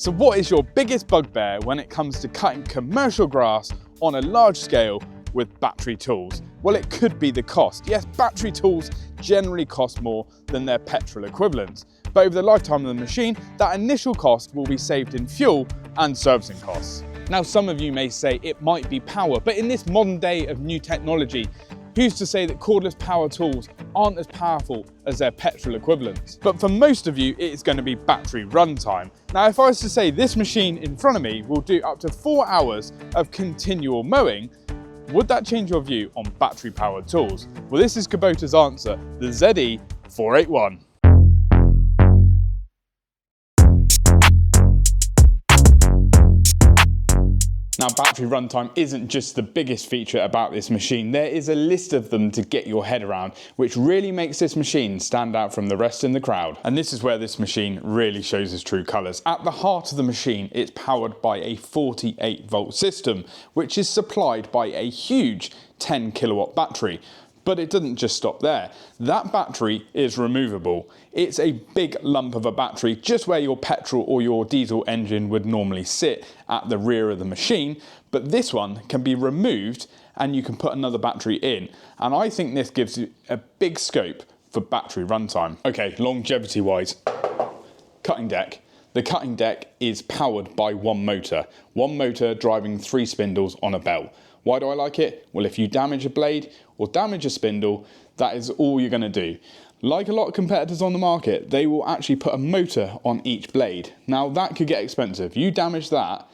So what is your biggest bugbear when it comes to cutting commercial grass on a large scale with battery tools? Well, it could be the cost. Yes, battery tools generally cost more than their petrol equivalents, but over the lifetime of the machine, that initial cost will be saved in fuel and servicing costs. Now, some of you may say it might be power, but in this modern day of new technology, who's to say that cordless power tools aren't as powerful as their petrol equivalents? But for most of you, it is going to be battery runtime. Now, if I was to say this machine in front of me will do up to 4 hours of continual mowing, would that change your view on battery powered tools? Well, this is Kubota's answer, the ZE481. Now, battery runtime isn't just the biggest feature about this machine. There is a list of them to get your head around, which really makes this machine stand out from the rest in the crowd. And this is where this machine really shows its true colours. At the heart of the machine, it's powered by a 48-volt system, which is supplied by a huge 10 kilowatt battery. But it doesn't just stop there. That battery is removable. It's a big lump of a battery, just where your petrol or your diesel engine would normally sit at the rear of the machine. But this one can be removed and you can put another battery in. And I think this gives you a big scope for battery runtime. Okay, longevity wise, cutting deck. The cutting deck is powered by one motor driving 3 spindles on a belt. Why do I like it? Well, if you damage a blade or damage a spindle, that is all you're going to do. Like a lot of competitors on the market, they will actually put a motor on each blade. Now, that could get expensive. You damage that,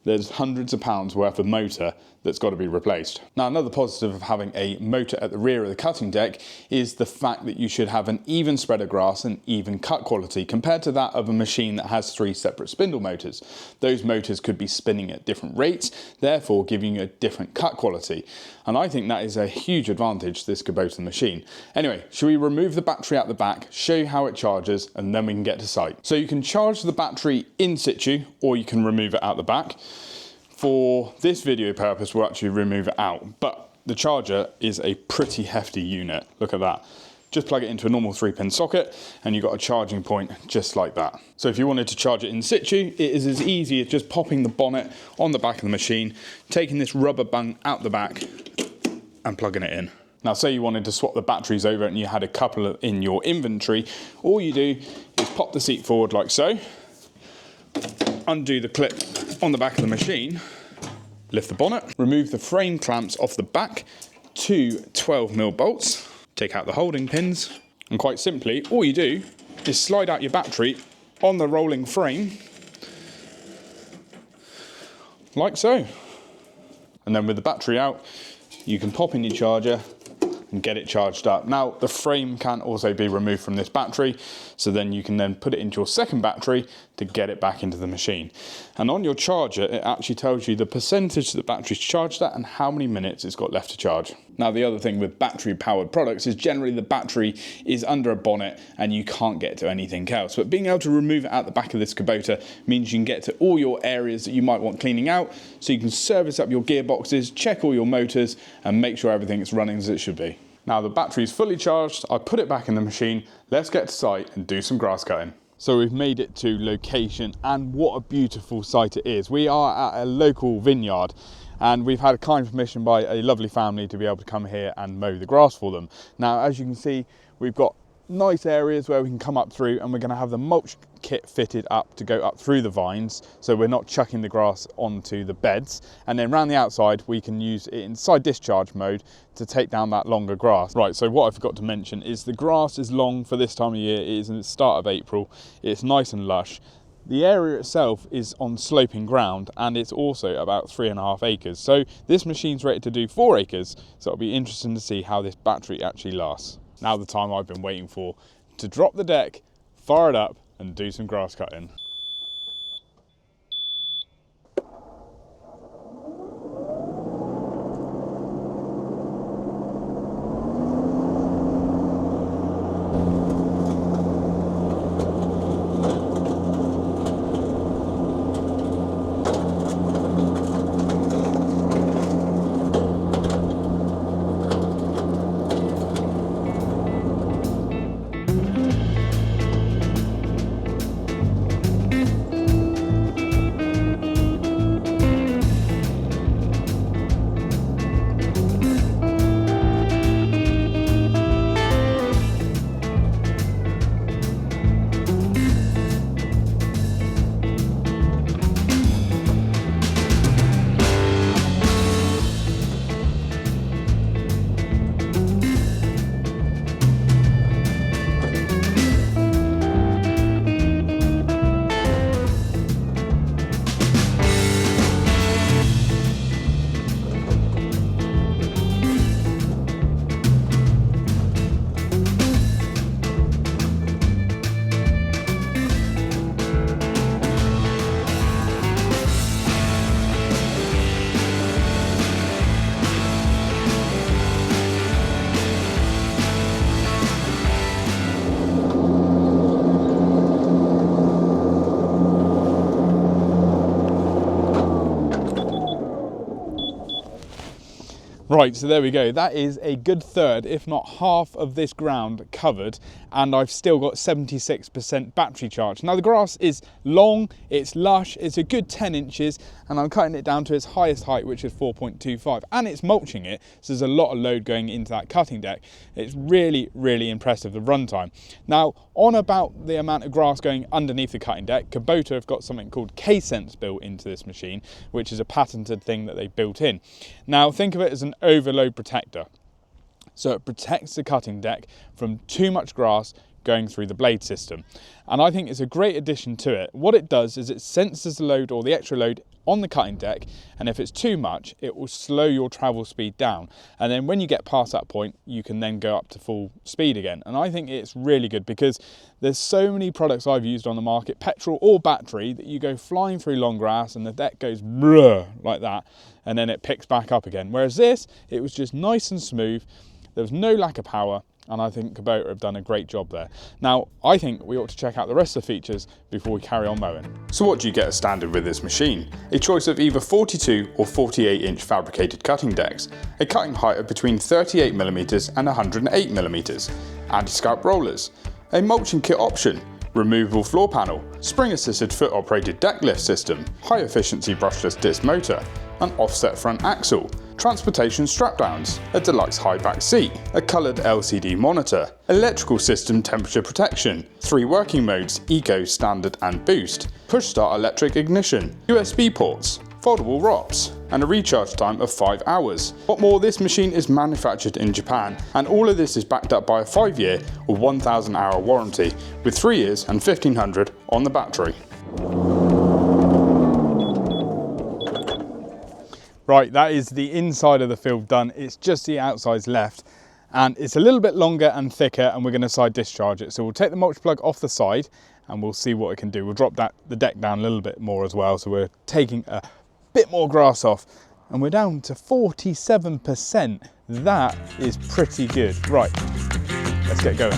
there's hundreds of pounds worth of motor that's got to be replaced. Now, another positive of having a motor at the rear of the cutting deck is the fact that you should have an even spread of grass and even cut quality compared to that of a machine that has 3 separate spindle motors. Those motors could be spinning at different rates, therefore giving you a different cut quality. And I think that is a huge advantage to this Kubota machine. Anyway, should we remove the battery out the back, show you how it charges, and then we can get to site. So you can charge the battery in situ, or you can remove it out the back. For this video purpose, we'll actually remove it out, but the charger is a pretty hefty unit. Look at that. Just plug it into a normal 3-pin socket and you've got a charging point just like that. So if you wanted to charge it in situ, it is as easy as just popping the bonnet on the back of the machine, taking this rubber bung out the back and plugging it in. Now, say you wanted to swap the batteries over and you had a couple in your inventory, all you do is pop the seat forward like so, undo the clip on the back of the machine, lift the bonnet, remove the frame clamps off the back, 2 12mm bolts, take out the holding pins, and quite simply, all you do is slide out your battery on the rolling frame, like so. And then with the battery out, you can pop in your charger and get it charged up. Now, the frame can also be removed from this battery, so then you can then put it into your second battery to get it back into the machine. And on your charger, it actually tells you the percentage that the battery's charged at and how many minutes it's got left to charge. Now, the other thing with battery powered products is generally the battery is under a bonnet and you can't get to anything else. But being able to remove it out the back of this Kubota means you can get to all your areas that you might want cleaning out, so you can service up your gearboxes, check all your motors, and make sure everything is running as it should be. Now the battery is fully charged, I put it back in the machine, let's get to site and do some grass cutting. So we've made it to location, and what a beautiful site it is. We are at a local vineyard and we've had a kind permission by a lovely family to be able to come here and mow the grass for them. Now, as you can see, we've got nice areas where we can come up through, and we're going to have the mulch kit fitted up to go up through the vines, so we're not chucking the grass onto the beds. And then around the outside we can use it inside discharge mode to take down that longer grass. Right, so what I forgot to mention is the grass is long for this time of year. It is in the start of April. It's nice and lush. The area itself is on sloping ground, and it's also about 3.5 acres. So this machine's rated to do 4 acres, so it'll be interesting to see how this battery actually lasts. Now the time I've been waiting for, to drop the deck, fire it up and do some grass cutting. Right, so there we go. That is a good third, if not half of this ground covered, and I've still got 76% battery charge. Now the grass is long, it's lush, it's a good 10 inches, and I'm cutting it down to its highest height, which is 4.25, and it's mulching it, so there's a lot of load going into that cutting deck. It's really, really impressive, the runtime. Now, on about the amount of grass going underneath the cutting deck, Kubota have got something called K-Sense built into this machine, which is a patented thing that they built in. Now, think of it as an overload protector. So it protects the cutting deck from too much grass going through the blade system. And I think it's a great addition to it. What it does is it senses the load or the extra load on the cutting deck, and if it's too much, it will slow your travel speed down. And then when you get past that point, you can then go up to full speed again. And I think it's really good because there's so many products I've used on the market, petrol or battery, that you go flying through long grass and the deck goes brrr like that, and then it picks back up again. Whereas this, it was just nice and smooth. There was no lack of power, and I think Kubota have done a great job there. Now, I think we ought to check out the rest of the features before we carry on mowing. So what do you get as standard with this machine? A choice of either 42 or 48 inch fabricated cutting decks, a cutting height of between 38mm and 108mm, anti-scalp rollers, a mulching kit option, removable floor panel, spring-assisted foot-operated deck lift system, high-efficiency brushless disc motor, an offset front axle, transportation strap-downs, a deluxe high-back seat, a coloured LCD monitor, electrical system temperature protection, 3 working modes, Eco, Standard and Boost, push-start electric ignition, USB ports, foldable ROPs, and a recharge time of 5 hours. What more, this machine is manufactured in Japan, and all of this is backed up by a 5-year or 1,000 hour warranty, with 3 years and 1,500 on the battery. Right, that is the inside of the field done. It's just the outsides left, and it's a little bit longer and thicker, and we're going to side discharge it. So we'll take the mulch plug off the side and we'll see what it can do. We'll drop the deck down a little bit more as well, so we're taking a bit more grass off, and we're down to 47%. That is pretty good. Right, let's get going.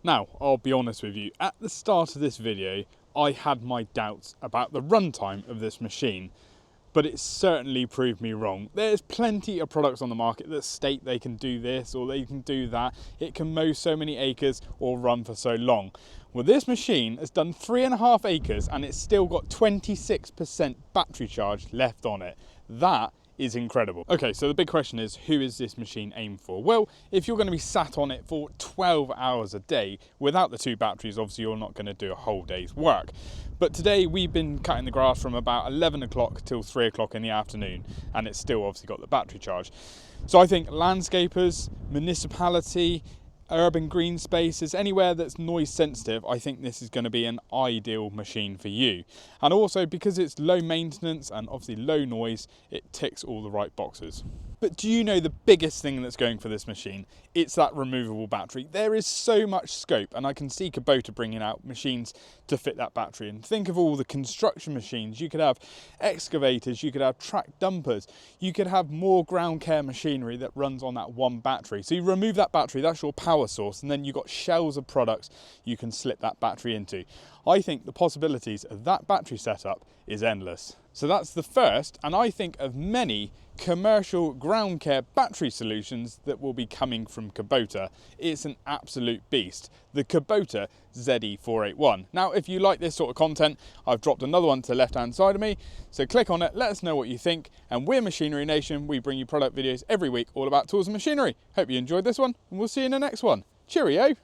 Now, I'll be honest with you, at the start of this video, I had my doubts about the runtime of this machine, but it certainly proved me wrong. There's plenty of products on the market that state they can do this or they can do that. It can mow so many acres or run for so long. Well, this machine has done 3.5 acres and it's still got 26% battery charge left on it. That is incredible. Okay, so the big question is, who is this machine aimed for? Well, if you're going to be sat on it for 12 hours a day without the 2 batteries, obviously you're not going to do a whole day's work. But today we've been cutting the grass from about 11 o'clock till 3 o'clock in the afternoon, and it's still obviously got the battery charge. So I think landscapers, municipality, urban green spaces, anywhere that's noise sensitive, I think this is going to be an ideal machine for you. And also because it's low maintenance and obviously low noise, it ticks all the right boxes. But do you know the biggest thing that's going for this machine? It's that removable battery. There is so much scope, and I can see Kubota bringing out machines to fit that battery. And think of all the construction machines. You could have excavators, you could have track dumpers, you could have more ground care machinery that runs on that one battery. So you remove that battery, that's your power source, and then you've got shells of products you can slip that battery into. I think the possibilities of that battery setup is endless. So that's the first, and I think of many commercial ground care battery solutions that will be coming from Kubota. It's an absolute beast, the Kubota ZE481. Now, if you like this sort of content, I've dropped another one to the left hand side of me, so click on it, let us know what you think. And we're Machinery Nation. We bring you product videos every week all about tools and machinery. Hope you enjoyed this one, and we'll see you in the next one. Cheerio.